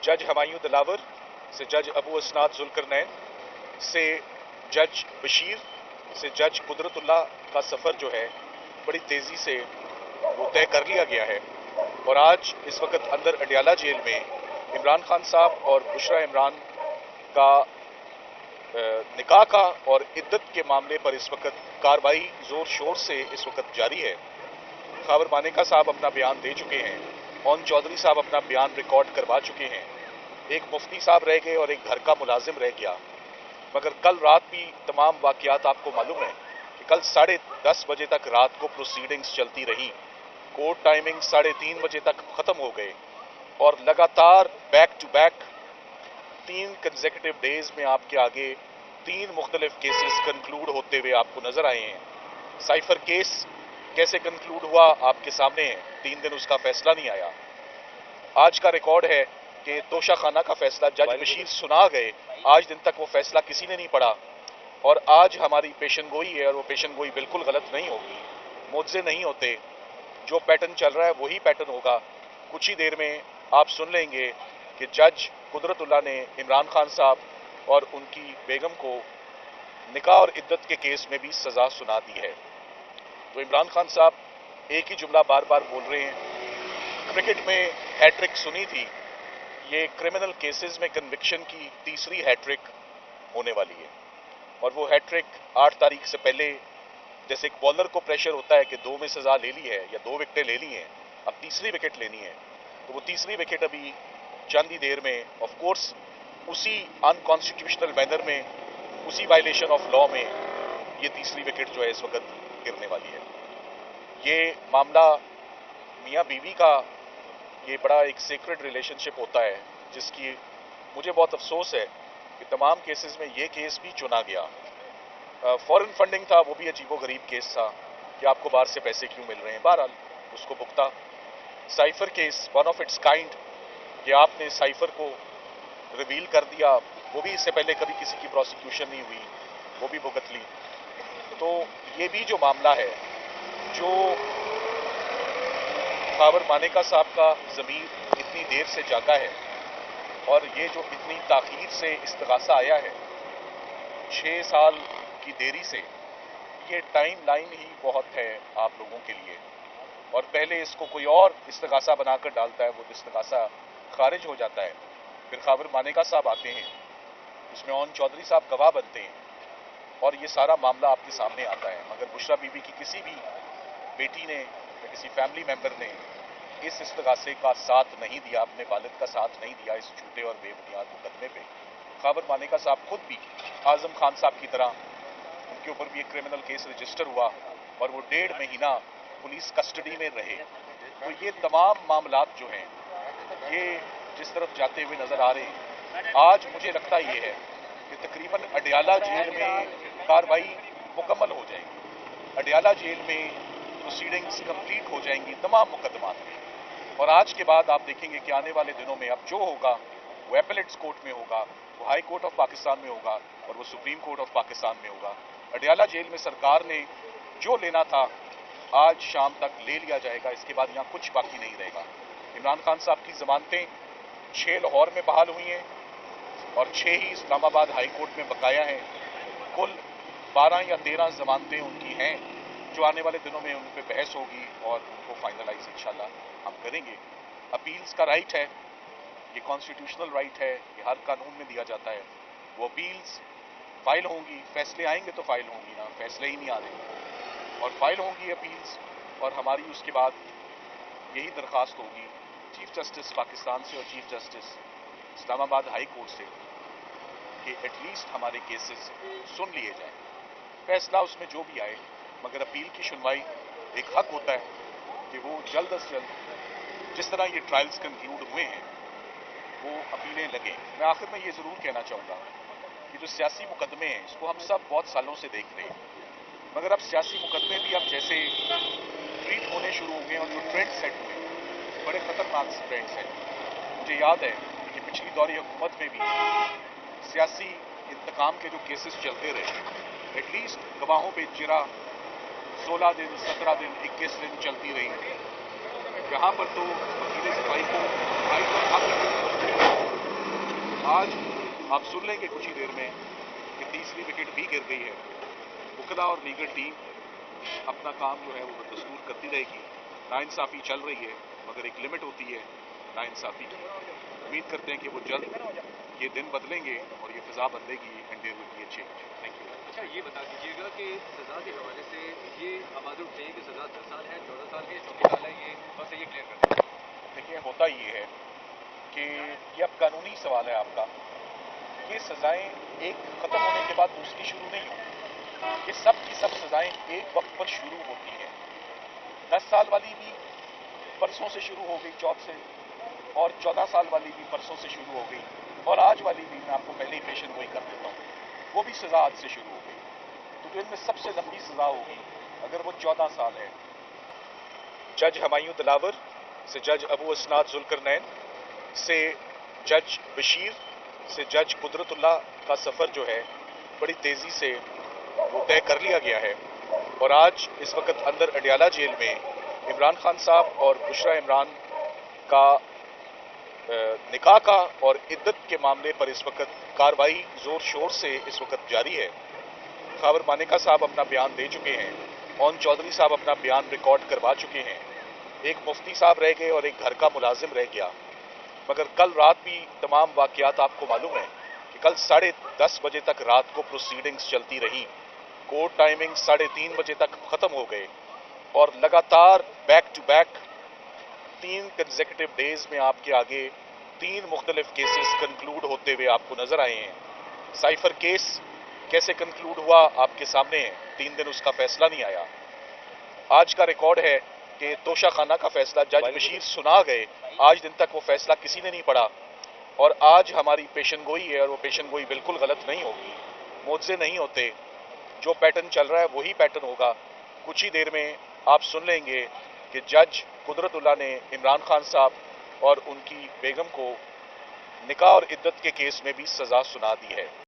जज हमायूं दिलावर से जज अबू असनाद जुल्करनैन से जज बशीर से जज कुदरतुल्ला का सफ़र जो है बड़ी तेज़ी से वो तय कर लिया गया है। और आज इस वक्त अंदर अडियाला जेल में इमरान खान साहब और बुशरा इमरान का निकाह का और इद्दत के मामले पर इस वक्त कार्रवाई जोर शोर से इस वक्त जारी है। खावर मानेका साहब अपना बयान दे चुके हैं, ओन चौधरी साहब अपना बयान रिकॉर्ड करवा चुके हैं, एक मुफ्ती साहब रह गए और एक घर का मुलाजिम रह गया। मगर कल रात भी तमाम वाक़यात आपको मालूम है कि कल 10:30 बजे तक रात को प्रोसीडिंग्स चलती रही। कोर्ट टाइमिंग 3:30 बजे तक ख़त्म हो गए और लगातार back to back 3 consecutive days में आपके आगे 3 मुख्तलिफ केसेस कंक्लूड होते हुए आपको नजर आए हैं। साइफर केस कैसे कंक्लूड हुआ आपके सामने है, 3 दिन उसका फैसला नहीं आया। आज का रिकॉर्ड है कि तोशा खाना का फैसला जज बशीर सुना गए, आज दिन तक वो फैसला किसी ने नहीं पढ़ा। और आज हमारी पेशन गोई है और वो पेशन गोई बिल्कुल गलत नहीं होगी, मुझसे नहीं होते। जो पैटर्न चल रहा है वही पैटर्न होगा। कुछ ही देर में आप सुन लेंगे कि जज कुदरतुल्ला ने इमरान खान साहब और उनकी बेगम को निकाह और इद्दत के केस में भी सजा सुना दी है। तो इमरान खान साहब एक ही जुमला बार बार बोल रहे हैं, क्रिकेट में हैट्रिक सुनी थी, ये क्रिमिनल केसेस में कन्विक्शन की तीसरी हैट्रिक होने वाली है। और वो हैट्रिक 8 तारीख से पहले, जैसे एक बॉलर को प्रेशर होता है कि 2 में सजा ले ली है या 2 विकेटें ले ली हैं, अब तीसरी विकेट लेनी है, तो वो तीसरी विकेट अभी चंद ही देर में ऑफ कोर्स उसी अनकॉन्स्टिट्यूशनल मैनर में, उसी वायलेशन ऑफ लॉ में ये तीसरी विकेट जो है इस वक्त गिरने वाली है। ये मामला मियाँ बीवी का ये बड़ा एक सीक्रेट रिलेशनशिप होता है, जिसकी मुझे बहुत अफसोस है कि तमाम केसेस में ये केस भी चुना गया। फॉरेन फंडिंग था, वो भी अजीबोगरीब केस था कि आपको बाहर से पैसे क्यों मिल रहे हैं, बहरहाल उसको भुगता। Cipher case one of its kind कि आपने साइफर को रिवील कर दिया, वो भी इससे पहले कभी किसी की प्रोसिक्यूशन नहीं हुई, वो भी भुगत ली। तो ये भी जो मामला है, जो खावर मानेका साहब का ज़मीर इतनी देर से जागा है और ये जो इतनी ताख़ीर से इस्तग़ासा आया है 6 साल की देरी से, ये टाइम लाइन ही बहुत है आप लोगों के लिए। और पहले इसको कोई और इस्तग़ासा बनाकर डालता है, वो इस्तग़ासा खारिज हो जाता है, फिर खावर मानेका साहब आते हैं, उसमें ओन चौधरी साहब गवाह बनते हैं और ये सारा मामला आपके सामने आता है। मगर बुशरा बीबी की किसी भी बेटी ने या किसी फैमिली मेंबर ने इस इस्तग़ासे का साथ नहीं दिया, अपने वालिद का साथ नहीं दिया इस झूठे और बेबुनियाद मुकदमे पे। खावर मानेका साहब खुद भी आज़म खान साहब की तरह उनके ऊपर भी एक क्रिमिनल केस रजिस्टर हुआ और वो 1.5 महीना पुलिस कस्टडी में रहे। तो ये तमाम मामलात जो हैं ये जिस तरफ जाते हुए नजर आ रहे हैं, आज मुझे लगता ये है कि तकरीबन अडियाला जेल में कार्रवाई मुकम्मल हो जाएगी, अडियाला जेल में प्रोसीडिंग्स कंप्लीट हो जाएंगी तमाम मुकदमात में। और आज के बाद आप देखेंगे कि आने वाले दिनों में अब जो होगा वो एपेलेट्स कोर्ट में होगा, वो हाई कोर्ट ऑफ पाकिस्तान में होगा और वो सुप्रीम कोर्ट ऑफ पाकिस्तान में होगा। अडियाला जेल में सरकार ने जो लेना था आज शाम तक ले लिया जाएगा, इसके बाद यहाँ कुछ बाकी नहीं रहेगा। इमरान खान साहब की जमानतें 6 लाहौर में बहाल हुई हैं और 6 ही इस्लामाबाद हाई कोर्ट में बकाया हैं। कुल 12 या 13 जमानतें उनकी हैं जो आने वाले दिनों में उन पर बहस होगी और उनको फाइनलाइज इंशाल्लाह हम करेंगे। अपील्स का राइट है, ये कॉन्स्टिट्यूशनल राइट है, ये हर कानून में दिया जाता है। वो अपील्स फाइल होंगी, फैसले आएंगे तो फाइल होंगी ना, फैसले ही नहीं आ रहे और फाइल होंगी अपील्स। और हमारी उसके बाद यही दरख्वास्त होगी चीफ जस्टिस पाकिस्तान से और chief justice Islamabad high court से कि एटलीस्ट हमारे केसेस सुन लिए जाएं, फैसला उसमें जो भी आए। मगर अपील की सुनवाई एक हक होता है कि वो जल्द अज जल्द जिस तरह ये ट्रायल्स कंक्लूड हुए हैं वो अपीलें लगें। मैं आखिर में ये ज़रूर कहना चाहूँगा कि जो सियासी मुकदमे हैं इसको हम सब बहुत सालों से देख रहे हैं, मगर अब सियासी मुकदमे भी अब जैसे ट्रीट होने शुरू हो गए और जो ट्रेंड सेट हुए बड़े ख़तरनाक ट्रेंड्स हैं। मुझे याद है कि पिछली दौरी हुकूमत में भी सियासी इंतकाम के जो केसेस चलते रहे, एटलीस्ट गवाहों पे जिरा 16 दिन, 17 दिन, 21 दिन चलती रही। यहाँ पर तो वकील सफाई को आज आप सुन लेंगे कुछ ही देर में कि तीसरी विकेट भी गिर गई है। वकला और लीगल टीम अपना काम जो है वो बदस्तूर करती रहेगी। नाइंसाफ़ी चल रही है, मगर एक लिमिट होती है नाइंसाफ़ी की। उम्मीद करते हैं कि वो जल्द ये दिन बदलेंगे और ये फिजा बदलेगी and there will be a change. Thank you. अच्छा, ये बता दीजिएगा कि सजा के हवाले से ये आवाज़ उठ रही है कि सजा 10 साल है, 14 साल है, 24 साल है, ये बस ये क्लियर कर दें। देखिए, होता ये है कि ये अब कानूनी सवाल है आपका। ये सजाएं एक खत्म होने के बाद दूसरी शुरू नहीं होती। ये सब की सब सजाएं एक वक्त पर शुरू होती हैं। 10 साल वाली भी परसों से शुरू हो गई, चौथ से, और 14 साल वाली भी परसों से शुरू हो गई, और आज वाली भी मैं आपको पहले ही पेशन गोई कर देता हूँ, वो भी सजा आज से शुरू हो गई। तो इनमें सबसे लंबी सजा होगी अगर वो 14 साल है। जज हमायूं दिलावर से जज अबू असनाद जुल्करनैन से जज बशीर से जज कुदरतुल्लाह का सफ़र जो है बड़ी तेज़ी से वो तय कर लिया गया है। और आज इस वक्त अंदर अडियाला जेल में इमरान खान साहब और बुशरा इमरान का निकाह का और इद्दत के मामले पर इस वक्त कार्रवाई जोर शोर से इस वक्त जारी है। खावर मानेका साहब अपना बयान दे चुके हैं, मोहन चौधरी साहब अपना बयान रिकॉर्ड करवा चुके हैं, एक मुफ्ती साहब रह गए और एक घर का मुलाजिम रह गया। मगर कल रात भी तमाम वाक़यात आपको मालूम है कि कल 10:30 बजे तक रात को प्रोसीडिंग्स चलती रही। कोर्ट टाइमिंग 3:30 बजे तक ख़त्म हो गए और लगातार back to back 3 consecutive days में आपके आगे 3 मुख्तलिफ केसेस कंक्लूड होते हुए आपको नजर आए हैं। साइफर केस कैसे कंक्लूड हुआ आपके सामने है, 3 दिन उसका फैसला नहीं आया। आज का रिकॉर्ड है कि तोशाखाना का फैसला जज बशीर सुना गए, आज दिन तक वो फैसला किसी ने नहीं पढ़ा। और आज हमारी पेशन गोई है और वो पेशन गोई बिल्कुल गलत नहीं होगी, मुआवजे नहीं होते। जो पैटर्न चल रहा है वही पैटर्न होगा। कुछ ही देर में आप सुन लेंगे कि जज कुदरतुल्लाह ने इमरान खान साहब और उनकी बेगम को निकाह और इद्दत के केस में भी सजा सुना दी है।